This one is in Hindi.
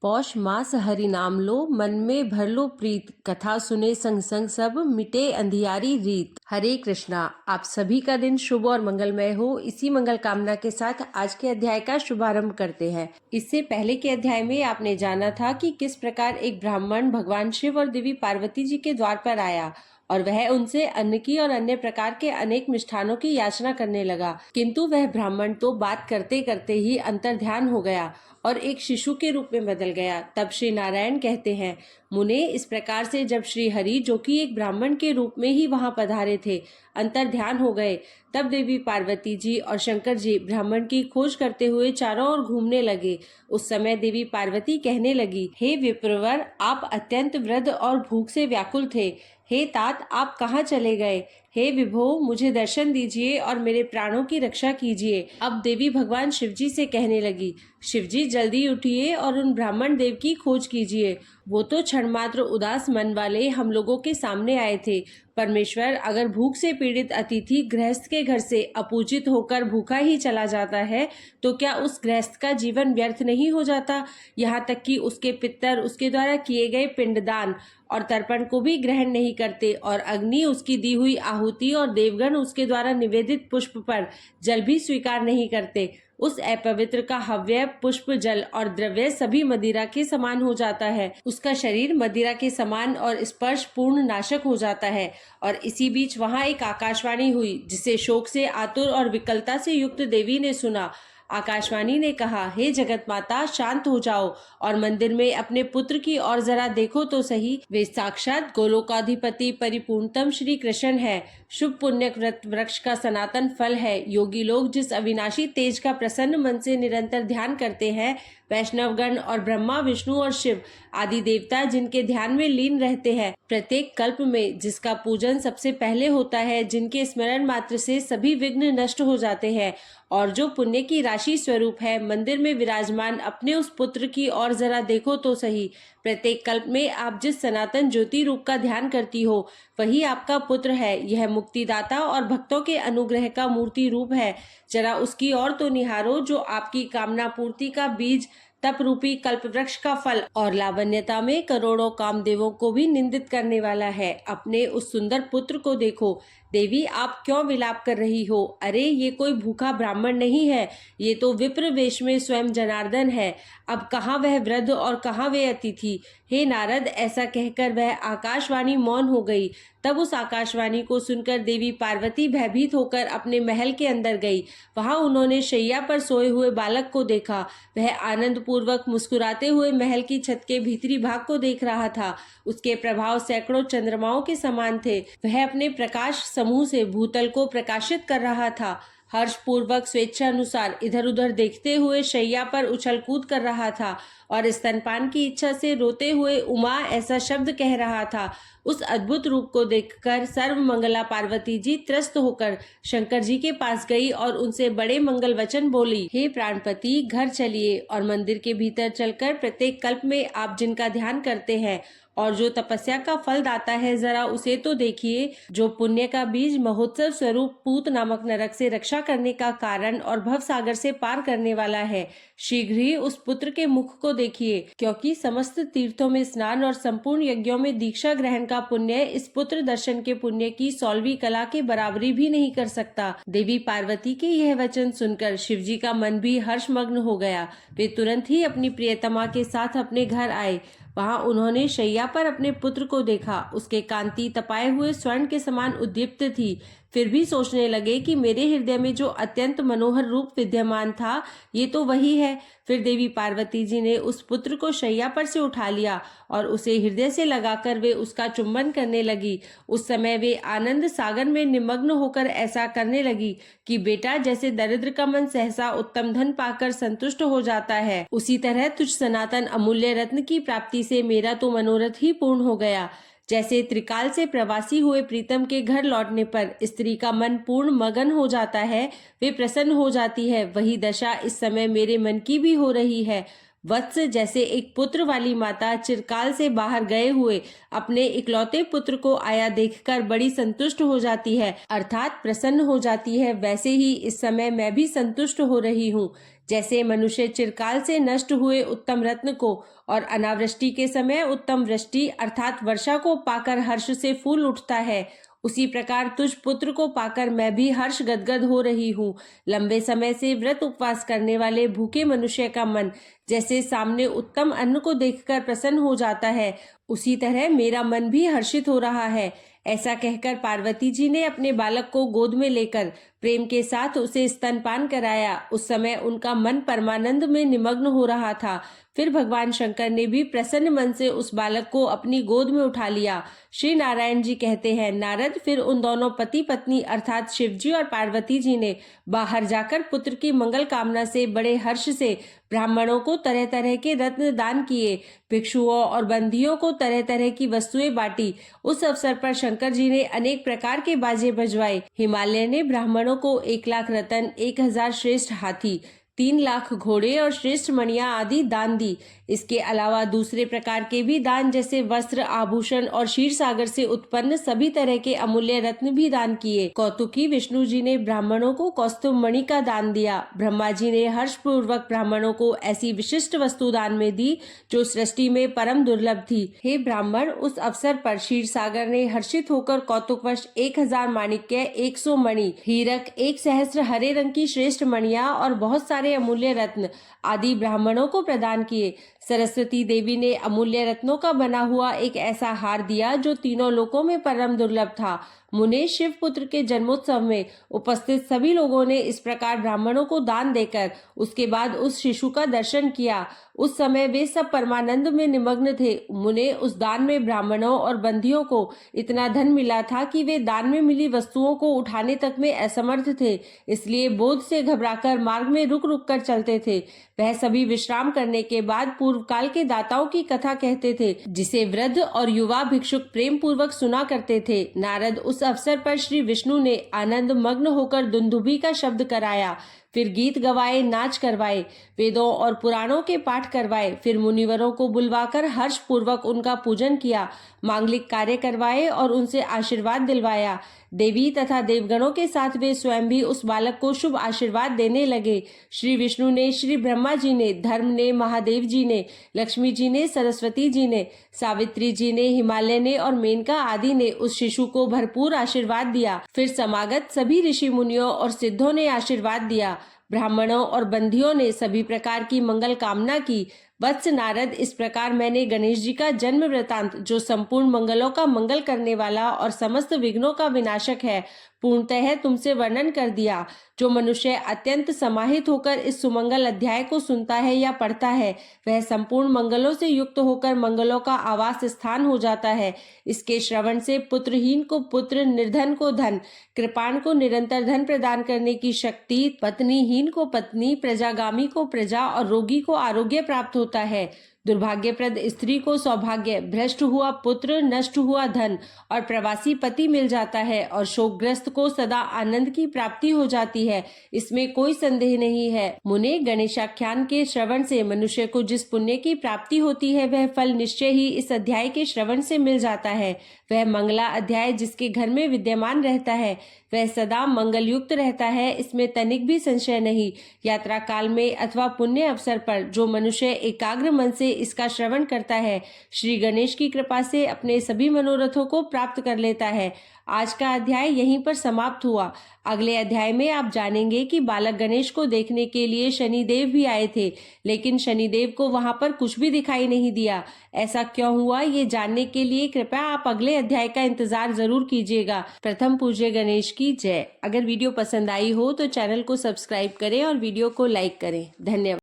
पौष मास हरि नाम लो, मन में भर लो प्रीत, कथा सुने संग संग सब, मिटे अंधियारी रीत। हरे कृष्णा। आप सभी का दिन शुभ और मंगलमय हो, इसी मंगल कामना के साथ आज के अध्याय का शुभारंभ करते हैं। इससे पहले के अध्याय में आपने जाना था कि किस प्रकार एक ब्राह्मण भगवान शिव और देवी पार्वती जी के द्वार पर आया और वह उनसे अन्न की और अन्य प्रकार के अनेक मिष्ठानों की याचना करने लगा, किंतु वह ब्राह्मण तो बात करते करते ही अंतर्ध्यान हो गया और एक शिशु के रूप में बदल गया। तब श्री नारायण कहते हैं, मुने, इस प्रकार से जब श्री हरि, जो कि एक ब्राह्मण के रूप में ही वहां पधारे थे, अंतर्ध्यान हो गए, तब देवी पार्वती जी और शंकर जी ब्राह्मण की खोज करते हुए चारों ओर घूमने लगे। उस समय देवी पार्वती कहने लगी, हे विप्रवर, आप अत्यंत वृद्ध और भूख से व्याकुल थे। हे तात, आप कहाँ चले गए? हे विभो, मुझे दर्शन दीजिए और मेरे प्राणों की रक्षा कीजिए। अब देवी भगवान शिवजी से कहने लगी, शिवजी जल्दी उठिए और उन ब्राह्मण देव की खोज कीजिए। वो तो क्षण मात्र उदास मन वाले हम लोगों के सामने आए थे। परमेश्वर, अगर भूख से पीड़ित अतिथि गृहस्थ के घर से अपूजित होकर भूखा ही चला जाता है तो क्या उस गृहस्थ का जीवन व्यर्थ नहीं हो जाता? यहाँ तक कि उसके पितर उसके द्वारा किए गए पिंडदान और तर्पण को भी ग्रहण नहीं करते और अग्नि उसकी दी हुई आहुति और देवगण उसके द्वारा निवेदित पुष्प पर जल भी स्वीकार नहीं करते। उस अपवित्र का हव्य, पुष्प, जल और द्रव्य सभी मदिरा के समान हो जाता है। उसका शरीर मदिरा के समान और स्पर्श पूर्ण नाशक हो जाता है। और इसी बीच वहां एक आकाशवाणी हुई, जिसे शोक से आतुर और विकलता से युक्त देवी ने सुना। आकाशवाणी ने कहा, हे जगत माता, शांत हो जाओ और मंदिर में अपने पुत्र की ओर जरा देखो तो सही। वे साक्षात गोलोकाधिपति परिपूर्णतम श्री कृष्ण है। शुभ पुण्य व्रत वृक्ष का सनातन फल है। योगी लोग जिस अविनाशी तेज का प्रसन्न मन से निरंतर ध्यान करते हैं, वैष्णवगण और ब्रह्मा, विष्णु और शिव आदि देवता जिनके ध्यान में लीन रहते हैं, प्रत्येक कल्प में जिसका पूजन सबसे पहले होता है, जिनके स्मरण मात्र से सभी विघ्न नष्ट हो जाते हैं और जो पुण्य की राशि स्वरूप है, मंदिर में विराजमान अपने उस पुत्र की ओर जरा देखो तो सही। प्रत्येक कल्प में आप जिस सनातन ज्योति रूप का ध्यान करती हो, वही आपका पुत्र है। यह मुक्तिदाता और भक्तों के अनुग्रह का मूर्ति रूप है। जरा उसकी ओर तो निहारो, जो आपकी कामना पूर्ति का बीज, तप रूपी कल्प वृक्ष का फल और लावण्यता में करोड़ों कामदेवों को भी निंदित करने वाला है। अपने उस सुंदर पुत्र को देखो। देवी, आप क्यों विलाप कर रही हो? अरे, ये कोई भूखा ब्राह्मण नहीं है, ये तो विप्र वेश में स्वयं जनार्दन है। अब कहाँ वह वृद्ध और कहाँ वे अतिथि? हे नारद, ऐसा कहकर वह आकाशवाणी मौन हो गई। तब उस आकाशवाणी को सुनकर देवी पार्वती भयभीत होकर अपने महल के अंदर गई। वहां उन्होंने शैया पर सोए हुए बालक को देखा। वह आनंद पूर्वक मुस्कुराते हुए महल की छत के भीतरी भाग को देख रहा था। उसके प्रभाव सैकड़ों चंद्रमाओं के समान थे। वह अपने प्रकाश समूह से भूतल को प्रकाशित कर रहा था। हर्ष पूर्वक स्वेच्छा अनुसार इधर उधर देखते हुए शैया पर उछल कूद कर रहा था और स्तनपान की इच्छा से रोते हुए उमा ऐसा शब्द कह रहा था। उस अद्भुत रूप को देखकर सर्व मंगला पार्वती जी त्रस्त होकर शंकर जी के पास गई और उनसे बड़े मंगल वचन बोली, हे प्राणपति, घर चलिए और मंदिर के भीतर चलकर प्रत्येक कल्प में आप जिनका ध्यान करते हैं और जो तपस्या का फल दाता है, जरा उसे तो देखिए। जो पुण्य का बीज महोत्सव स्वरूप पूत नामक नरक से रक्षा करने का कारण और भव सागर से पार करने वाला है। शीघ्र ही उस पुत्र के मुख को देखिए, क्योंकि समस्त तीर्थों में स्नान और संपूर्ण यज्ञों में दीक्षा ग्रहण का पुण्य इस पुत्र दर्शन के पुण्य की 16वीं कला के बराबरी भी नहीं कर सकता। देवी पार्वती के यह वचन सुनकर शिवजी का मन भी हर्षमग्न हो गया। वे तुरंत ही अपनी प्रियतमा के साथ अपने घर आए। वहां उन्होंने शैया पर अपने पुत्र को देखा। उसके कांति तपाए हुए स्वर्ण के समान उद्दीप्त थी। फिर भी सोचने लगे कि मेरे हृदय में जो अत्यंत मनोहर रूप विद्यमान था, ये तो वही है। फिर देवी पार्वती जी ने उस पुत्र को शैया पर से उठा लिया और उसे हृदय से लगाकर वे उसका चुंबन करने लगी। उस समय वे आनंद सागर में निमग्न होकर ऐसा करने लगी कि बेटा जैसे दरिद्र का मन सहसा उत्तम धन पाकर संतुष्ट हो जाता है, उसी तरह तुझ सनातन अमूल्य रत्न की प्राप्ति से मेरा तो मनोरथ ही पूर्ण हो गया। जैसे त्रिकाल से प्रवासी हुए प्रीतम के घर लौटने पर स्त्री का मन पूर्ण मगन हो जाता है, वे प्रसन्न हो जाती है, वही दशा इस समय मेरे मन की भी हो रही है। वत्स, जैसे एक पुत्र वाली माता चिरकाल से बाहर गए हुए अपने इकलौते पुत्र को आया देखकर बड़ी संतुष्ट हो जाती है, अर्थात प्रसन्न हो जाती है, वैसे ही इस समय मैं भी संतुष्ट हो रही हूँ। जैसे मनुष्य चिरकाल से नष्ट हुए उत्तम रत्न को और अनावृष्टि के समय उत्तम वृष्टि अर्थात वर्षा को पाकर हर्ष से फूल उठता है, उसी प्रकार तुझ पुत्र को पाकर मैं भी हर्ष गदगद हो रही हूँ। लंबे समय से व्रत उपवास करने वाले भूखे मनुष्य का मन जैसे सामने उत्तम अन्न को देखकर प्रसन्न हो जाता है, उसी तरह मेरा मन भी हर्षित हो रहा है। ऐसा कहकर पार्वती जी ने अपने बालक को गोद में लेकर प्रेम के साथ उसे स्तनपान कराया। उस समय उनका मन परमानंद में निमग्न हो रहा था। फिर भगवान शंकर ने भी प्रसन्न मन से उस बालक को अपनी गोद में उठा लिया। श्री नारायण जी कहते हैं, नारद फिर उन दोनों पति पत्नी अर्थात शिवजी और पार्वती जी ने बाहर जाकर पुत्र की मंगल कामना से बड़े हर्ष से ब्राह्मणों को तरह तरह के रत्न दान किए, भिक्षुओं और बंदियों को तरह तरह की वस्तुएं बांटी। उस अवसर पर शंकर जी ने अनेक प्रकार के बाजे बजवाए। हिमालय ने ब्राह्मणों को 1,00,000 रतन, 1,000 श्रेष्ठ हाथी, 3,00,000 घोड़े और श्रेष्ठ मणियां आदि दान दी। इसके अलावा दूसरे प्रकार के भी दान जैसे वस्त्र, आभूषण और क्षीर सागर से उत्पन्न सभी तरह के अमूल्य रत्न भी दान किए। कौतुकी विष्णु जी ने ब्राह्मणों को कौस्तुभ मणि का दान दिया। ब्रह्मा जी ने हर्ष पूर्वक ब्राह्मणों को ऐसी विशिष्ट वस्तु दान में दी जो सृष्टि में परम दुर्लभ थी। हे ब्राह्मण, उस अवसर पर क्षीर सागर ने हर्षित होकर कौतुकवश 1,000 माणिक्य, 100 मणि, हीरक, 1 सहस्त्र हरे रंग की श्रेष्ठ मणियां और बहुत सारे अमूल्य रत्न आदि ब्राह्मणों को प्रदान किए। सरस्वती देवी ने अमूल्य रत्नों का बना हुआ एक ऐसा हार दिया जो तीनों लोकों में परम दुर्लभ था। मुने शिव पुत्र के जन्मोत्सव में उपस्थित सभी लोगों ने इस प्रकार ब्राह्मणों को दान देकर उसके बाद उस शिशु का दर्शन किया। उस समय वे सब परमानंद में निमग्न थे। मुने उस दान में ब्राह्मणों और बंदियों को इतना धन मिला था कि वे दान में मिली वस्तुओं को उठाने तक में असमर्थ थे, इसलिए बोध से घबराकर मार्ग में रुक रुक कर चलते थे। वह सभी विश्राम करने के बाद पूर्व काल के दाताओं की कथा कहते थे, जिसे वृद्ध और युवा भिक्षुक प्रेम पूर्वक सुना करते थे। नारद उस अवसर पर श्री विष्णु ने आनंद मग्न होकर दुंदुभी का शब्द कराया, फिर गीत गवाए, नाच करवाए, वेदों और पुराणों के पाठ करवाए, फिर मुनिवरों को बुलवाकर हर्ष पूर्वक उनका पूजन किया, मांगलिक कार्य करवाए और उनसे आशीर्वाद दिलवाया। देवी तथा देवगणों के साथ वे स्वयं भी उस बालक को शुभ आशीर्वाद देने लगे। श्री विष्णु ने, श्री ब्रह्मा जी ने, धर्म ने, महादेव जी ने, लक्ष्मी जी ने, सरस्वती जी ने, सावित्री जी ने, हिमालय ने और मेनका आदि ने उस शिशु को भरपूर आशीर्वाद दिया। फिर समागत सभी ऋषि मुनियों और सिद्धों ने आशीर्वाद दिया। ब्राह्मणों और बंधियों ने सभी प्रकार की मंगल कामना की। वत्स नारद, इस प्रकार मैंने गणेश जी का जन्म वृतांत, जो संपूर्ण मंगलों का मंगल करने वाला और समस्त विघ्नों का विनाशक है, पूर्णतः तुमसे वर्णन कर दिया। जो मनुष्य अत्यंत समाहित होकर इस सुमंगल अध्याय को सुनता है या पढ़ता है, वह संपूर्ण मंगलों से युक्त होकर मंगलों का आवास स्थान हो जाता है। इसके श्रवण से पुत्रहीन को पुत्र, निर्धन को धन, कृपाण को निरंतर धन प्रदान करने की शक्ति, पत्नीहीन को पत्नी, प्रजागामी को प्रजा और रोगी को आरोग्य प्राप्त होता है। दुर्भाग्यप्रद स्त्री को सौभाग्य, भ्रष्ट हुआ पुत्र, नष्ट हुआ धन और प्रवासी पति मिल जाता है और शोकग्रस्त को सदा आनंद की प्राप्ति हो जाती है, इसमें कोई संदेह नहीं है। मुने, गणेशाख्यान के श्रवण से मनुष्य को जिस पुण्य की प्राप्ति होती है, वह फल निश्चय ही इस अध्याय के श्रवण से मिल जाता है। वह मंगला अध्याय जिसके घर में विद्यमान रहता है, वह सदा मंगल युक्त रहता है, इसमें तनिक भी संशय नहीं। यात्रा काल में अथवा पुण्य अवसर पर जो मनुष्य एकाग्र मन से इसका श्रवण करता है, श्री गणेश की कृपा से अपने सभी मनोरथों को प्राप्त कर लेता है। आज का अध्याय यहीं पर समाप्त हुआ। अगले अध्याय में आप जानेंगे कि बालक गणेश को देखने के लिए शनिदेव भी आए थे, लेकिन शनिदेव को वहां पर कुछ भी दिखाई नहीं दिया। ऐसा क्यों हुआ, ये जानने के लिए कृपया आप अगले अध्याय का इंतजार जरूर कीजिएगा। प्रथम पूज्य गणेश की जय। अगर वीडियो पसंद आई हो तो चैनल को सब्सक्राइब करें और वीडियो को लाइक करें। धन्यवाद।